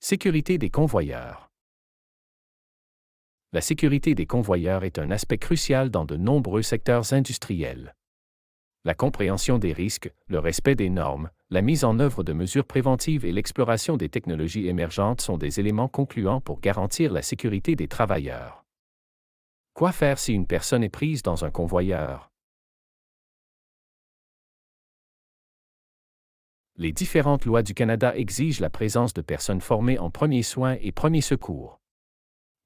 Sécurité des convoyeurs. La sécurité des convoyeurs est un aspect crucial dans de nombreux secteurs industriels. La compréhension des risques, le respect des normes, la mise en œuvre de mesures préventives et l'exploration des technologies émergentes sont des éléments concluants pour garantir la sécurité des travailleurs. Quoi faire si une personne est prise dans un convoyeur? Les différentes lois du Canada exigent la présence de personnes formées en premiers soins et premiers secours.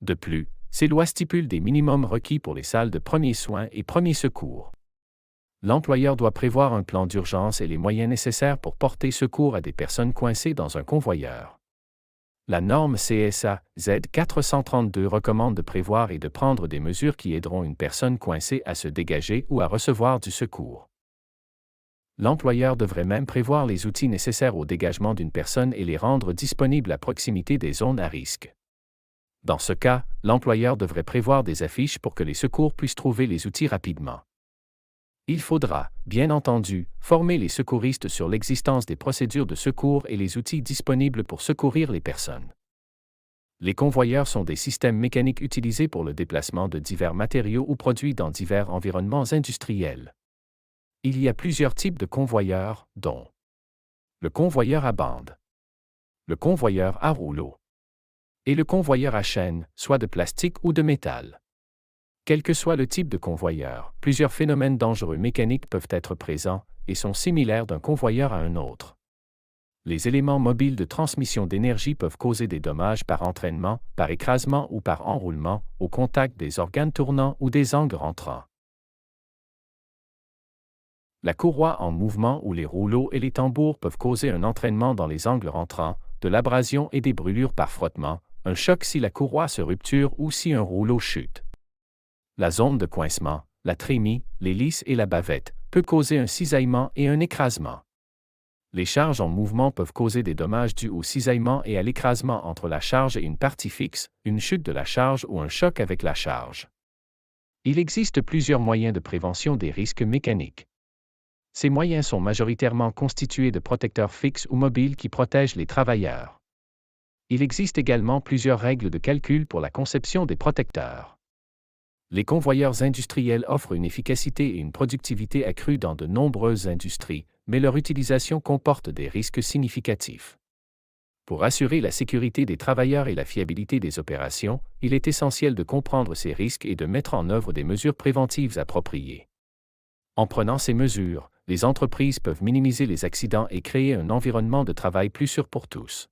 De plus, ces lois stipulent des minimums requis pour les salles de premiers soins et premiers secours. L'employeur doit prévoir un plan d'urgence et les moyens nécessaires pour porter secours à des personnes coincées dans un convoyeur. La norme CSA Z432 recommande de prévoir et de prendre des mesures qui aideront une personne coincée à se dégager ou à recevoir du secours. L'employeur devrait même prévoir les outils nécessaires au dégagement d'une personne et les rendre disponibles à proximité des zones à risque. Dans ce cas, l'employeur devrait prévoir des affiches pour que les secours puissent trouver les outils rapidement. Il faudra, bien entendu, former les secouristes sur l'existence des procédures de secours et les outils disponibles pour secourir les personnes. Les convoyeurs sont des systèmes mécaniques utilisés pour le déplacement de divers matériaux ou produits dans divers environnements industriels. Il y a plusieurs types de convoyeurs, dont le convoyeur à bande, le convoyeur à rouleau et le convoyeur à chaîne, soit de plastique ou de métal. Quel que soit le type de convoyeur, plusieurs phénomènes dangereux mécaniques peuvent être présents et sont similaires d'un convoyeur à un autre. Les éléments mobiles de transmission d'énergie peuvent causer des dommages par entraînement, par écrasement ou par enroulement, au contact des organes tournants ou des angles rentrants. La courroie en mouvement ou les rouleaux et les tambours peuvent causer un entraînement dans les angles rentrants, de l'abrasion et des brûlures par frottement, un choc si la courroie se rupture ou si un rouleau chute. La zone de coincement, la trémie, les lisses et la bavette, peut causer un cisaillement et un écrasement. Les charges en mouvement peuvent causer des dommages dus au cisaillement et à l'écrasement entre la charge et une partie fixe, une chute de la charge ou un choc avec la charge. Il existe plusieurs moyens de prévention des risques mécaniques. Ces moyens sont majoritairement constitués de protecteurs fixes ou mobiles qui protègent les travailleurs. Il existe également plusieurs règles de calcul pour la conception des protecteurs. Les convoyeurs industriels offrent une efficacité et une productivité accrues dans de nombreuses industries, mais leur utilisation comporte des risques significatifs. Pour assurer la sécurité des travailleurs et la fiabilité des opérations, il est essentiel de comprendre ces risques et de mettre en œuvre des mesures préventives appropriées. En prenant ces mesures, les entreprises peuvent minimiser les accidents et créer un environnement de travail plus sûr pour tous.